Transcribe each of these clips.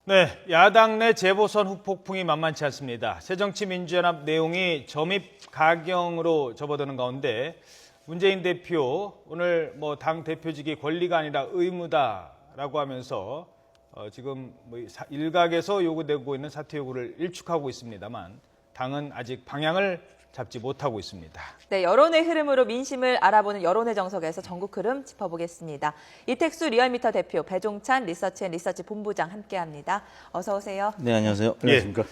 네, 야당 내 재보선 후폭풍이 만만치 않습니다. 새정치민주연합 내용이 점입 가경으로 접어드는 가운데 문재인 대표 오늘 당 대표직이 권리가 아니라 의무다라고 하면서 지금 일각에서 요구되고 있는 사퇴 요구를 일축하고 있습니다만 당은 아직 방향을 잡지 못하고 있습니다. 네, 여론의 흐름으로 민심을 알아보는 여론의 정석에서 전국 흐름 짚어보겠습니다. 이택수 리얼미터 대표, 배종찬 리서치 본부장 함께합니다. 어서 오세요. 네, 안녕하세요. 안녕하십니까.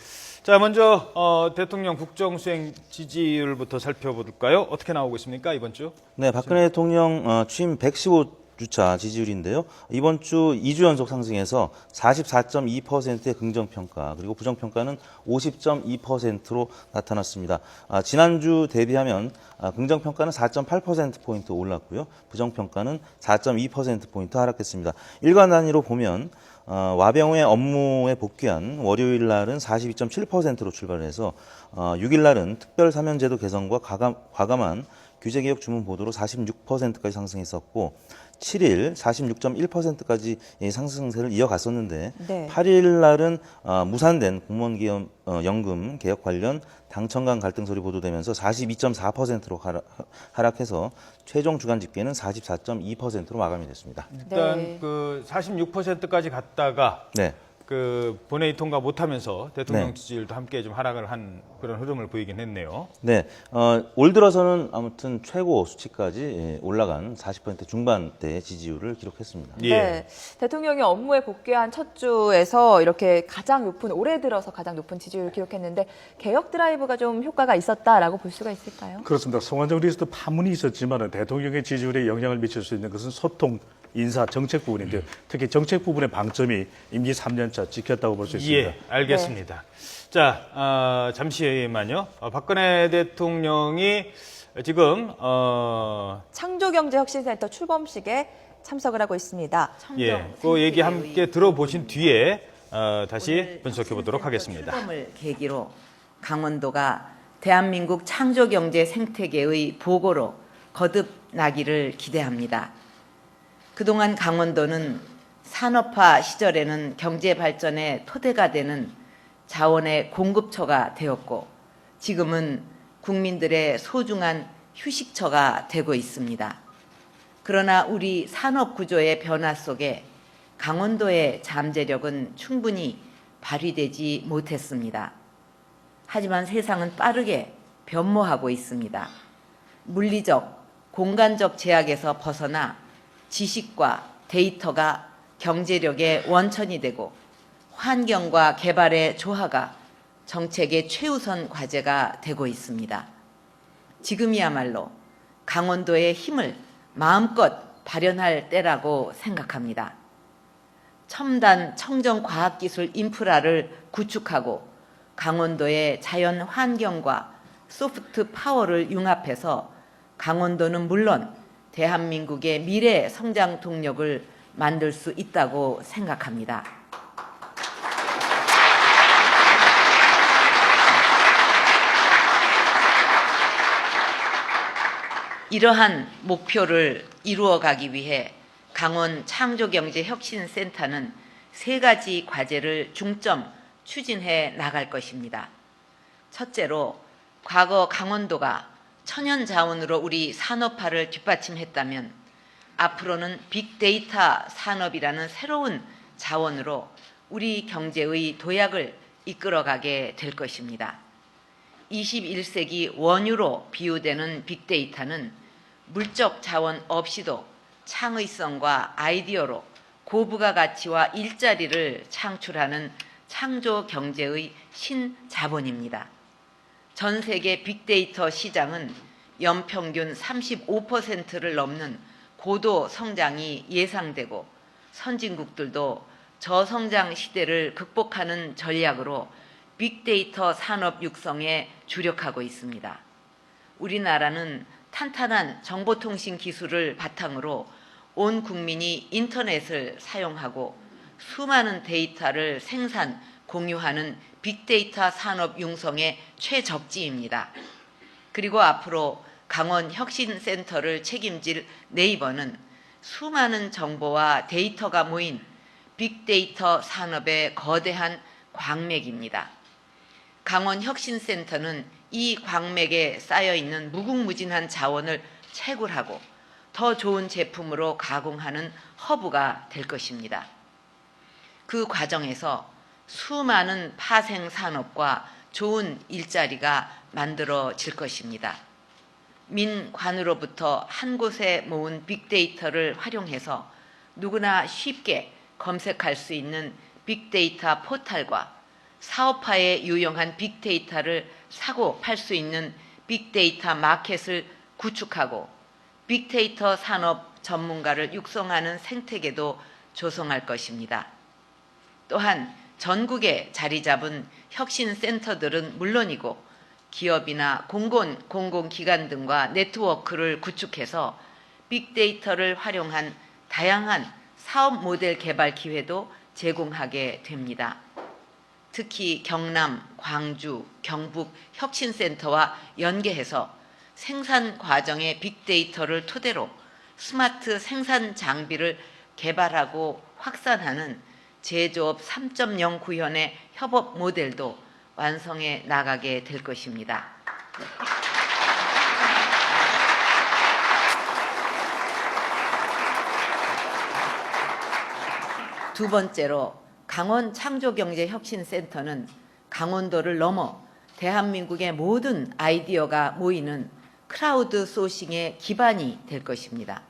자, 먼저 대통령 국정수행 지지율부터 살펴볼까요? 어떻게 나오고 있습니까, 이번 주? 네, 박근혜 대통령 취임 115주차 지지율인데요. 이번 주 2주 연속 상승해서 44.2%의 긍정평가, 그리고 부정평가는 50.2%로 나타났습니다. 지난주 대비하면 긍정평가는 4.8%포인트 올랐고요. 부정평가는 4.2%포인트 하락했습니다. 일간 단위로 보면 와병의 업무에 복귀한 월요일 날은 42.7%로 출발해서 6일 날은 특별 사면제도 개선과 과감한 규제개혁 주문 보도로 46%까지 상승했었고 7일 46.1%까지 상승세를 이어갔었는데 네. 8일 날은 무산된 공무원연금 개혁 관련 당청 간 갈등 소리 보도되면서 42.4%로 하락해서 최종 주간 집계는 44.2%로 마감이 됐습니다. 일단 네. 그 46%까지 갔다가 네. 그 본회의 통과 못하면서 대통령 네. 지지율도 함께 좀 하락을 한 그런 흐름을 보이긴 했네요. 네, 올 들어서는 아무튼 최고 수치까지 올라간 40% 중반대의 지지율을 기록했습니다. 예. 네, 대통령이 업무에 복귀한 첫 주에서 이렇게 올해 들어서 가장 높은 지지율을 기록했는데 개혁 드라이브가 좀 효과가 있었다라고 볼 수가 있을까요? 그렇습니다. 송환정 리스트 파문이 있었지만 대통령의 지지율에 영향을 미칠 수 있는 것은 소통, 인사, 정책 부분인데 특히 정책 부분의 방점이 임기 3년차 지켰다고 볼 수 있습니다. 예, 알겠습니다. 자, 잠시만요. 박근혜 대통령이 지금 창조경제혁신센터 출범식에 참석을 하고 있습니다. 그 얘기 함께 들어보신 뒤에 다시 분석해 보도록 하겠습니다. 출범을 계기로 강원도가 대한민국 창조경제 생태계의 보고로 거듭나기를 기대합니다. 그동안 강원도는 산업화 시절에는 경제 발전의 토대가 되는 자원의 공급처가 되었고 지금은 국민들의 소중한 휴식처가 되고 있습니다. 그러나 우리 산업 구조의 변화 속에 강원도의 잠재력은 충분히 발휘되지 못했습니다. 하지만 세상은 빠르게 변모하고 있습니다. 물리적, 공간적 제약에서 벗어나 지식과 데이터가 경제력의 원천이 되고 환경과 개발의 조화가 정책의 최우선 과제가 되고 있습니다. 지금이야말로 강원도의 힘을 마음껏 발현할 때라고 생각합니다. 첨단 청정과학기술 인프라를 구축하고 강원도의 자연 환경과 소프트 파워를 융합해서 강원도는 물론 대한민국의 미래 성장 동력을 만들 수 있다고 생각합니다. 이러한 목표를 이루어가기 위해 강원 창조경제혁신센터는 3가지 과제를 중점 추진해 나갈 것입니다. 첫째로 과거 강원도가 천연자원으로 우리 산업화를 뒷받침했다면 앞으로는 빅데이터 산업이라는 새로운 자원으로 우리 경제의 도약을 이끌어가게 될 것입니다. 21세기 원유로 비유되는 빅데이터는 물적 자원 없이도 창의성과 아이디어로 고부가 가치와 일자리를 창출하는 창조 경제의 신자본입니다. 전 세계 빅데이터 시장은 연평균 35%를 넘는 고도 성장이 예상되고 선진국들도 저성장 시대를 극복하는 전략으로 빅데이터 산업 육성에 주력하고 있습니다. 우리나라는 탄탄한 정보통신 기술을 바탕으로 온 국민이 인터넷을 사용하고 수많은 데이터를 생산, 공유하는 빅데이터 산업 융성의 최적지입니다. 그리고 앞으로 강원 혁신센터를 책임질 네이버는 수많은 정보와 데이터가 모인 빅데이터 산업의 거대한 광맥입니다. 강원혁신센터는 이 광맥에 쌓여있는 무궁무진한 자원을 채굴하고 더 좋은 제품으로 가공하는 허브가 될 것입니다. 그 과정에서 수많은 파생 산업과 좋은 일자리가 만들어질 것입니다. 민관으로부터 한 곳에 모은 빅데이터를 활용해서 누구나 쉽게 검색할 수 있는 빅데이터 포털과 사업화에 유용한 빅데이터를 사고 팔 수 있는 빅데이터 마켓을 구축하고 빅데이터 산업 전문가를 육성하는 생태계도 조성할 것입니다. 또한 전국에 자리 잡은 혁신센터들은 물론이고 기업이나 공공기관 등과 네트워크를 구축해서 빅데이터를 활용한 다양한 사업 모델 개발 기회도 제공하게 됩니다. 특히 경남, 광주, 경북 혁신센터와 연계해서 생산 과정의 빅데이터를 토대로 스마트 생산 장비를 개발하고 확산하는 제조업 3.0 구현의 협업 모델도 완성해 나가게 될 것입니다. 두 번째로 강원 창조경제혁신센터는 강원도를 넘어 대한민국의 모든 아이디어가 모이는 크라우드 소싱의 기반이 될 것입니다.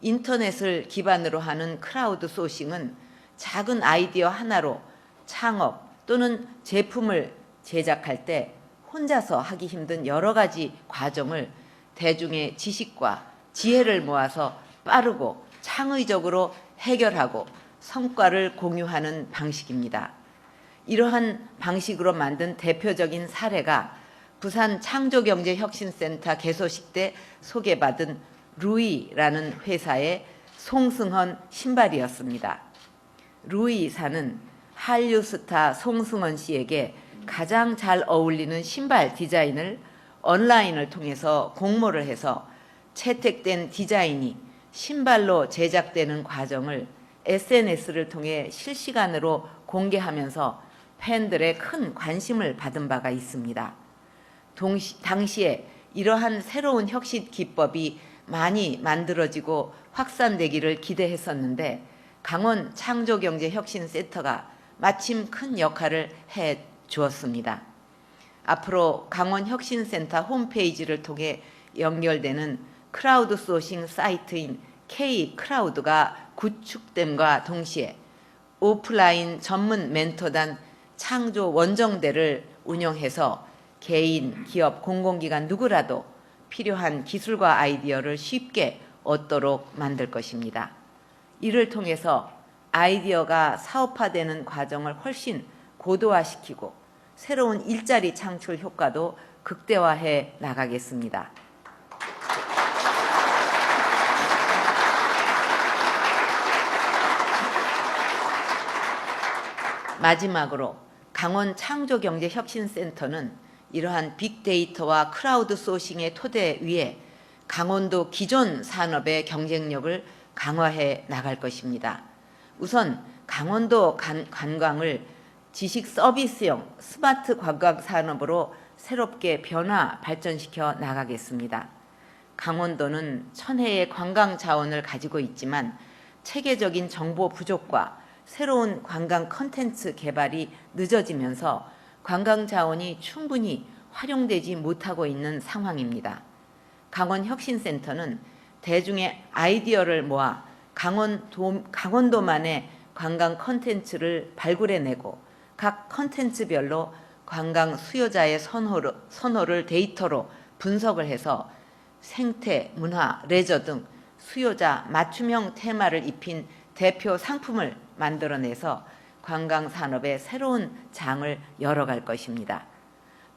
인터넷을 기반으로 하는 크라우드 소싱은 작은 아이디어 하나로 창업 또는 제품을 제작할 때 혼자서 하기 힘든 여러 가지 과정을 대중의 지식과 지혜를 모아서 빠르고 창의적으로 해결하고 성과를 공유하는 방식입니다. 이러한 방식으로 만든 대표적인 사례가 부산 창조경제혁신센터 개소식 때 소개받은 루이라는 회사의 송승헌 신발이었습니다. 루이사는 한류 스타 송승헌 씨에게 가장 잘 어울리는 신발 디자인을 온라인을 통해서 공모를 해서 채택된 디자인이 신발로 제작되는 과정을 SNS를 통해 실시간으로 공개하면서 팬들의 큰 관심을 받은 바가 있습니다. 당시에 이러한 새로운 혁신 기법이 많이 만들어지고 확산되기를 기대했었는데 강원 창조경제혁신센터가 마침 큰 역할을 해 주었습니다. 앞으로 강원혁신센터 홈페이지를 통해 연결되는 크라우드 소싱 사이트인 K크라우드가 구축됨과 동시에 오프라인 전문 멘토단 창조 원정대를 운영해서 개인, 기업, 공공기관 누구라도 필요한 기술과 아이디어를 쉽게 얻도록 만들 것입니다. 이를 통해서 아이디어가 사업화되는 과정을 훨씬 고도화시키고 새로운 일자리 창출 효과도 극대화해 나가겠습니다. 마지막으로 강원 창조경제혁신센터는 이러한 빅데이터와 크라우드 소싱의 토대 위에 강원도 기존 산업의 경쟁력을 강화해 나갈 것입니다. 우선 강원도 관광을 지식 서비스형 스마트 관광 산업으로 새롭게 변화 발전시켜 나가겠습니다. 강원도는 천혜의 관광 자원을 가지고 있지만 체계적인 정보 부족과 새로운 관광 콘텐츠 개발이 늦어지면서 관광 자원이 충분히 활용되지 못하고 있는 상황입니다. 강원혁신센터는 대중의 아이디어를 모아 강원도만의 관광 콘텐츠를 발굴해내고 각 콘텐츠별로 관광 수요자의 선호를 데이터로 분석을 해서 생태, 문화, 레저 등 수요자 맞춤형 테마를 입힌 대표 상품을 만들어내서 관광 산업의 새로운 장을 열어갈 것입니다.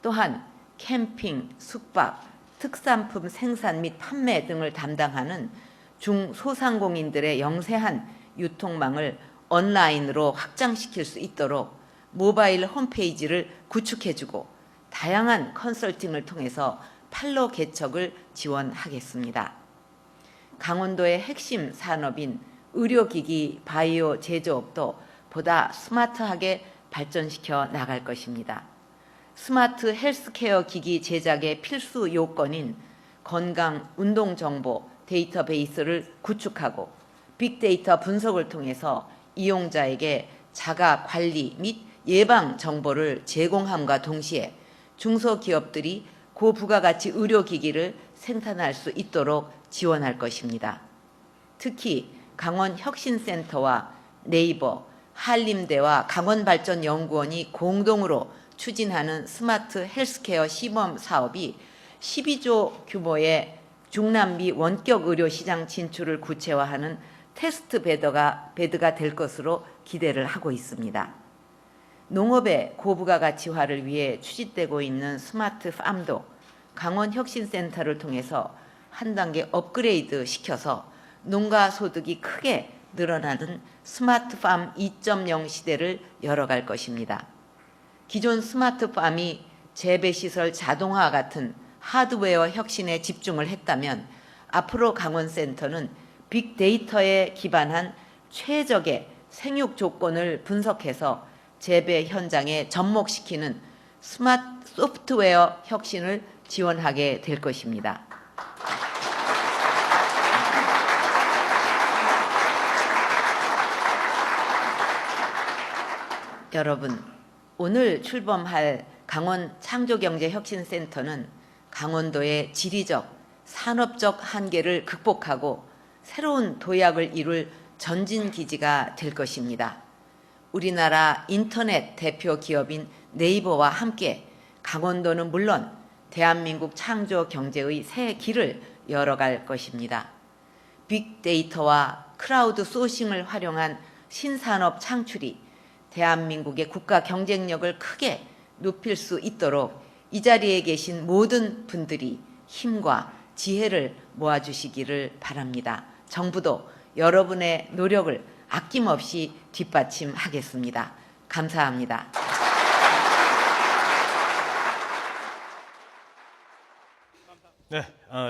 또한 캠핑, 숙박, 특산품 생산 및 판매 등을 담당하는 중소상공인들의 영세한 유통망을 온라인으로 확장시킬 수 있도록 모바일 홈페이지를 구축해주고 다양한 컨설팅을 통해서 판로 개척을 지원하겠습니다. 강원도의 핵심 산업인 의료기기, 바이오 제조업도 보다 스마트하게 발전시켜 나갈 것입니다. 스마트 헬스케어 기기 제작의 필수 요건인 건강 운동 정보 데이터베이스를 구축하고 빅데이터 분석을 통해서 이용자에게 자가 관리 및 예방 정보를 제공함과 동시에 중소기업들이 고부가가치 의료기기를 생산할 수 있도록 지원할 것입니다. 특히 강원혁신센터와 네이버, 한림대와 강원발전연구원이 공동으로 추진하는 스마트 헬스케어 시범 사업이 12조 규모의 중남미 원격 의료 시장 진출을 구체화하는 테스트 베드가 될 것으로 기대를 하고 있습니다. 농업의 고부가가치화를 위해 추진되고 있는 스마트 팜도 강원혁신센터를 통해서 한 단계 업그레이드 시켜서 농가 소득이 크게 늘어나는 스마트팜 2.0 시대를 열어갈 것입니다. 기존 스마트팜이 재배시설 자동화 같은 하드웨어 혁신에 집중을 했다면 앞으로 강원센터는 빅데이터에 기반한 최적의 생육 조건을 분석해서 재배 현장에 접목시키는 스마트 소프트웨어 혁신을 지원하게 될 것입니다. 여러분, 오늘 출범할 강원 창조경제혁신센터는 강원도의 지리적, 산업적 한계를 극복하고 새로운 도약을 이룰 전진기지가 될 것입니다. 우리나라 인터넷 대표 기업인 네이버와 함께 강원도는 물론 대한민국 창조 경제의 새 길을 열어갈 것입니다. 빅데이터와 크라우드 소싱을 활용한 신산업 창출이 대한민국의 국가 경쟁력을 크게 높일 수 있도록 이 자리에 계신 모든 분들이 힘과 지혜를 모아주시기를 바랍니다. 정부도 여러분의 노력을 아낌없이 뒷받침하겠습니다. 감사합니다. 네,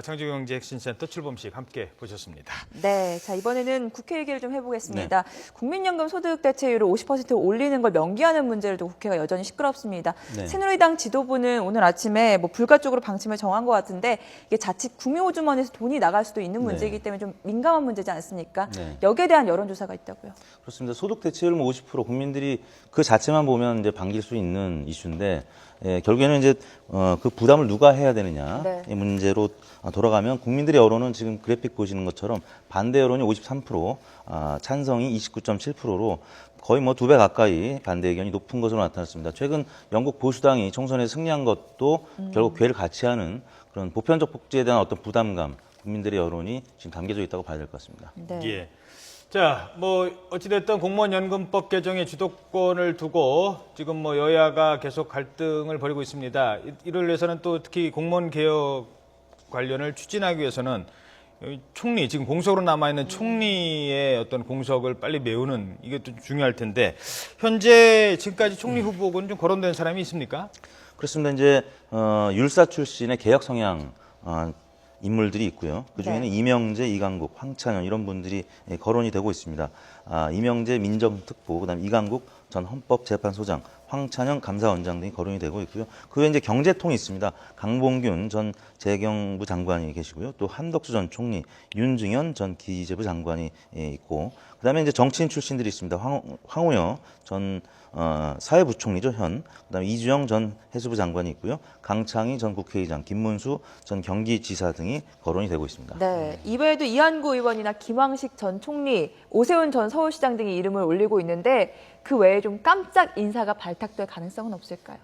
창조경제혁신센터 출범식 함께 보셨습니다. 네, 자 이번에는 국회 얘기를 좀 해보겠습니다. 국민연금 소득 대체율을 50%로 올리는 걸 명기하는 문제를 두고 국회가 여전히 시끄럽습니다. 네. 새누리당 지도부는 오늘 아침에 뭐 불가촉으로 방침을 정한 것 같은데 이게 자칫 국민호주머니에서 돈이 나갈 수도 있는 문제이기 때문에 좀 민감한 문제지 않습니까? 네. 여기에 대한 여론조사가 있다고요. 그렇습니다. 소득 대체율 50% 국민들이 그 자체만 보면 이제 반길 수 있는 이슈인데 결국에는 이제 그 부담을 누가 해야 되느냐 네. 이 문제로 돌아가면 국민들의 여론은 지금 그래픽 보시는 것처럼 반대 여론이 53%, 찬성이 29.7%로 거의 뭐 2배 가까이 반대 의견이 높은 것으로 나타났습니다. 최근 영국 보수당이 총선에 승리한 것도 결국 괴를 같이 하는 그런 보편적 복지에 대한 어떤 부담감, 국민들의 여론이 지금 담겨져 있다고 봐야 될 것 같습니다. 네. 예. 자, 뭐 어찌됐든 공무원연금법 개정의 주도권을 두고 지금 뭐 여야가 계속 갈등을 벌이고 있습니다. 이를 위해서는 또 특히 공무원 개혁 관련을 추진하기 위해서는 총리, 지금 공석으로 남아있는 총리의 어떤 공석을 빨리 메우는 이게 또 중요할 텐데 현재 지금까지 총리 후보군 좀 거론된 사람이 있습니까? 그렇습니다. 이제 율사 출신의 개혁 성향 인물들이 있고요. 그중에는 네. 이명재, 이강국, 황찬현 이런 분들이 거론이 되고 있습니다. 이명재 민정특보, 그다음 이강국 전 헌법재판소장, 황찬현 감사원장 등이 거론이 되고 있고요. 그 외에 이제 경제통이 있습니다. 강봉균 전 재경부 장관이 계시고요. 또 한덕수 전 총리, 윤증현 전 기재부 장관이 있고, 그다음에 이제 정치인 출신들이 있습니다. 황우여 전 사회부총리죠, 현. 그다음에 이주영 전 해수부 장관이 있고요. 강창희 전 국회의장, 김문수 전 경기지사 등이 거론이 되고 있습니다. 네, 이외에도 이한구 의원이나 김황식 전 총리, 오세훈 전 서울시장 등이 이름을 올리고 있는데 그 외에 좀 깜짝 인사가 발탁될 가능성은 없을까요?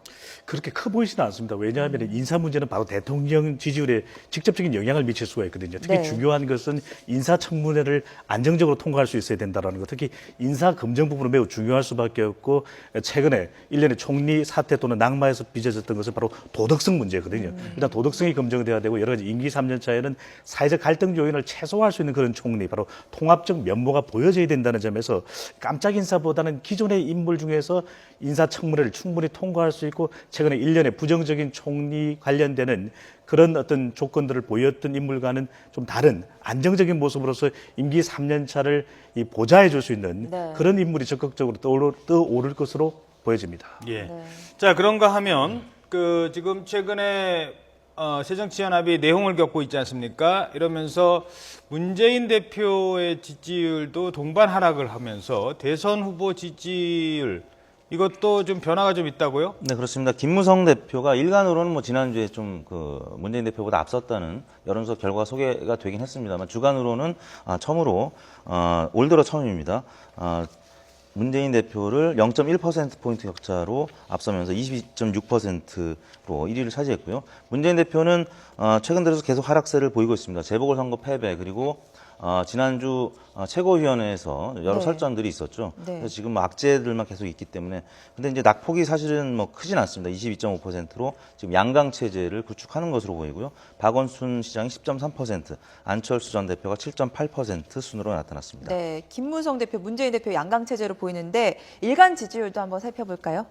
그렇게 커 보이지는 않습니다. 왜냐하면 인사 문제는 바로 대통령 지지율에 직접적인 영향을 미칠 수가 있거든요. 특히 네. 중요한 것은 인사청문회를 안정적으로 통과할 수 있어야 된다는 것. 특히 인사 검증 부분은 매우 중요할 수밖에 없고 최근에 일련의 총리 사태 또는 낙마에서 빚어졌던 것은 바로 도덕성 문제거든요. 일단 도덕성이 검증돼야 되고 여러 가지 임기 3년 차에는 사회적 갈등 요인을 최소화할 수 있는 그런 총리, 바로 통합적 면모가 보여져야 된다는 점에서 깜짝 인사보다는 기존의 인물 중에서 인사청문회 인사청문회를 충분히 통과할 수 있고 최근에 일련의 부정적인 총리 관련되는 그런 어떤 조건들을 보였던 인물과는 좀 다른 안정적인 모습으로서 임기 3년 차를 이 보좌해 줄 수 있는 네. 그런 인물이 적극적으로 떠오를 것으로 보여집니다. 예. 네. 자, 그런가 하면 그 지금 최근에 새정치연합이 내홍을 겪고 있지 않습니까? 이러면서 문재인 대표의 지지율도 동반 하락을 하면서 대선 후보 지지율 이것도 좀 변화가 좀 있다고요? 네, 그렇습니다. 김무성 대표가 일간으로는 뭐 지난주에 좀 그 문재인 대표보다 앞섰다는 여론조사 결과가 소개가 되긴 했습니다만 주간으로는 처음으로 올 들어 처음입니다. 문재인 대표를 0.1%포인트 격차로 앞서면서 22.6%로 1위를 차지했고요. 문재인 대표는 최근 들어서 계속 하락세를 보이고 있습니다. 재보궐선거 패배 그리고 지난주 최고위원회에서 여러 네. 설전들이 있었죠. 네. 그래서 지금 뭐 악재들만 계속 있기 때문에 근데 이제 낙폭이 사실은 뭐 크진 않습니다. 22.5%로 지금 양강 체제를 구축하는 것으로 보이고요. 박원순 시장이 10.3%, 안철수 전 대표가 7.8% 순으로 나타났습니다. 네, 김무성 대표, 문재인 대표 양강 체제로 보이는데 일간 지지율도 한번 살펴볼까요?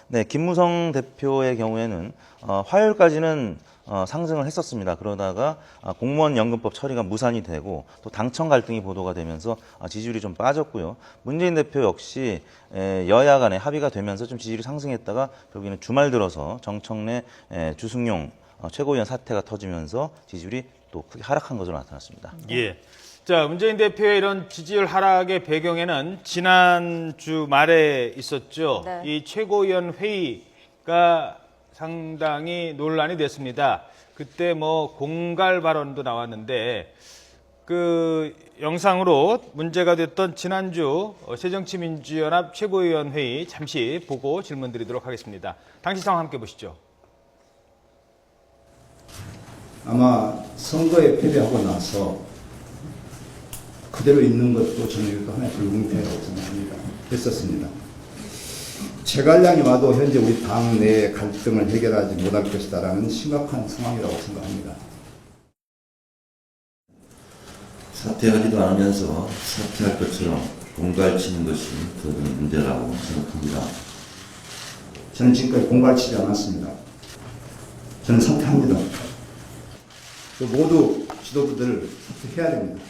네, 김무성 대표의 경우에는 화요일까지는 상승을 했었습니다. 그러다가 공무원 연금법 처리가 무산이 되고 또 당청 갈등이 보도가 되면서 지지율이 좀 빠졌고요. 문재인 대표 역시 여야 간에 합의가 되면서 좀 지지율이 상승했다가 결국에는 주말 들어서 정청래 주승용 최고위원 사태가 터지면서 지지율이 또 크게 하락한 것으로 나타났습니다. 예. 자, 문재인 대표의 이런 지지율 하락의 배경에는 지난주 말에 있었죠. 네. 이 최고위원 회의가 상당히 논란이 됐습니다. 그때 뭐 공갈 발언도 나왔는데 그 영상으로 문제가 됐던 지난주 새정치민주연합 최고위원 회의 잠시 보고 질문 드리도록 하겠습니다. 당시 상황 함께 보시죠. 아마 선거에 패배하고 나서 그대로 있는 것도 저는 이것도 하나의 불공평이라고 생각합니다. 했었습니다. 최갈량이 와도 현재 우리 당 내의 갈등을 해결하지 못할 것이다라는 심각한 상황이라고 생각합니다. 사퇴하지도 않으면서 사퇴할 것처럼 공갈치는 것이 더 큰 문제라고 생각합니다. 저는 지금까지 공갈치지 않았습니다. 저는 사퇴합니다. 모두 지도부들 사퇴해야 됩니다.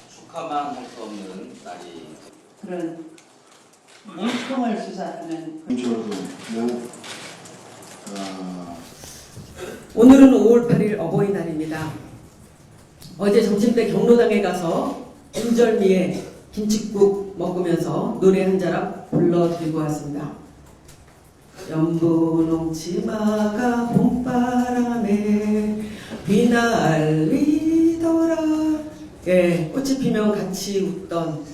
축하만 할 수 없는 날이 그런 몸통을 수사하는 저도 매우 오늘은 5월 8일 어버이날입니다. 어제 점심때 경로당에 가서 인절미에 김칫국 먹으면서 노래 한 자락 불러드리고 왔습니다. 연분홍치마가 봄바람에 휘날리더라. 예, 꽃이 피면 같이 웃던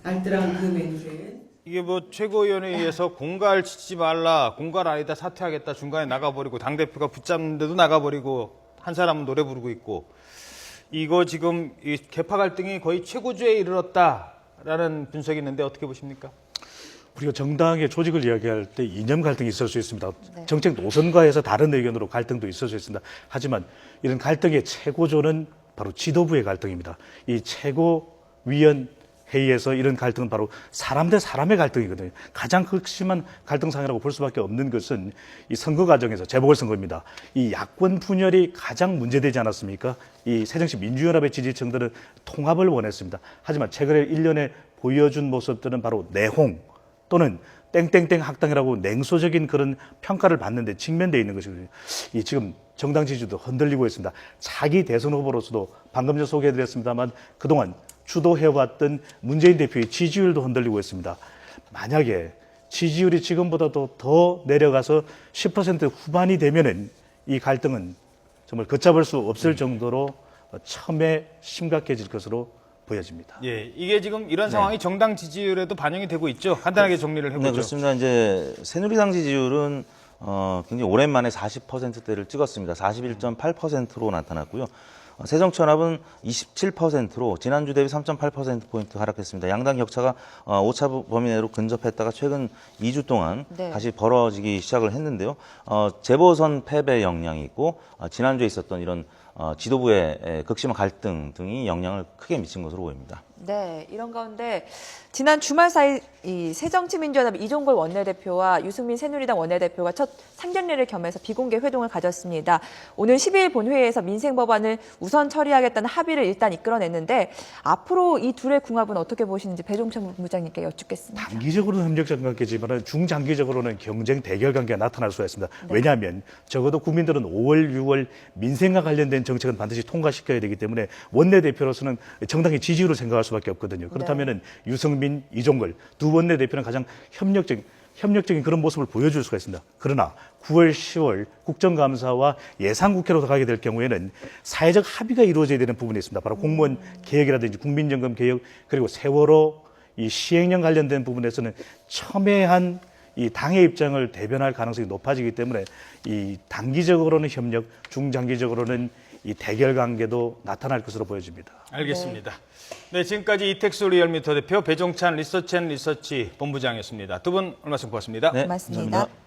알뜰한 그 맹세. 이게 뭐 최고위원회의에서 공갈 치지 말라, 공갈 아니다, 사퇴하겠다 중간에 나가버리고 당대표가 붙잡는데도 나가버리고 한 사람은 노래 부르고 있고 이거 지금 이 계파 갈등이 거의 최고조에 이르렀다라는 분석이 있는데 어떻게 보십니까? 우리가 정당의 조직을 이야기할 때 이념 갈등이 있을 수 있습니다. 네. 정책 노선과에서 다른 의견으로 갈등도 있을 수 있습니다. 하지만 이런 갈등의 최고조는 바로 지도부의 갈등입니다. 이 최고위원 회의에서 이런 갈등은 바로 사람 대 사람의 갈등이거든요. 가장 극심한 갈등상이라고 볼 수밖에 없는 것은 이 선거 과정에서 재보궐선거입니다. 이 야권 분열이 가장 문제되지 않았습니까? 이 새정치 민주연합의 지지층들은 통합을 원했습니다. 하지만 최근에 일련에 보여준 모습들은 바로 내홍 또는 땡땡땡 학당이라고 냉소적인 그런 평가를 받는데 직면되어 있는 것이거든요. 이 지금 정당 지지도 흔들리고 있습니다. 차기 대선 후보로서도 방금 전 소개해드렸습니다만 그동안 주도해왔던 문재인 대표의 지지율도 흔들리고 있습니다. 만약에 지지율이 지금보다도 더 내려가서 10% 후반이 되면은 이 갈등은 정말 걷잡을 수 없을 정도로 처음에 심각해질 것으로 보여집니다. 예, 이게 지금 이런 상황이 정당 지지율에도 반영이 되고 있죠. 간단하게 정리를 해보죠. 네, 그렇습니다. 이제 새누리당 지지율은 굉장히 오랜만에 40%대를 찍었습니다. 41.8%로 나타났고요. 새정치연합은 27%로 지난주 대비 3.8%포인트 하락했습니다. 양당 격차가 오차 범위 내로 근접했다가 최근 2주 동안 네. 다시 벌어지기 시작을 했는데요. 재보선 패배 영향이 있고 지난주에 있었던 이런 지도부의 극심한 갈등 등이 영향을 크게 미친 것으로 보입니다. 네, 이런 가운데 지난 주말 사이 이 새정치민주연합 이종걸 원내대표와 유승민 새누리당 원내대표가 첫 상견례를 겸해서 비공개 회동을 가졌습니다. 오늘 12일 본회의에서 민생법안을 우선 처리하겠다는 합의를 일단 이끌어냈는데 앞으로 이 둘의 궁합은 어떻게 보시는지 배종찬 본부장님께 여쭙겠습니다. 단기적으로는 협력적 관계지만 중장기적으로는 경쟁 대결 관계가 나타날 수가 있습니다. 왜냐하면 적어도 국민들은 5월, 6월 민생과 관련된 정책은 반드시 통과시켜야 되기 때문에 원내대표로서는 정당의 지지율을 생각할 수밖에 없거든요. 그렇다면 유승민, 이종걸 두 원내대표는 가장 협력적인 그런 모습을 보여줄 수가 있습니다. 그러나 9월, 10월 국정감사와 예산국회로 가게 될 경우에는 사회적 합의가 이루어져야 되는 부분이 있습니다. 바로 공무원 개혁이라든지 국민연금 개혁 그리고 세월호 이 시행령 관련된 부분에서는 첨예한 이 당의 입장을 대변할 가능성이 높아지기 때문에 이 단기적으로는 협력, 중장기적으로는 이 대결 관계도 나타날 것으로 보여집니다. 알겠습니다. 네, 지금까지 이택수 리얼미터 대표, 배종찬 리서치앤리서치 본부장이었습니다. 두 분 오늘 말씀 고맙습니다. 네, 고맙습니다. 감사합니다.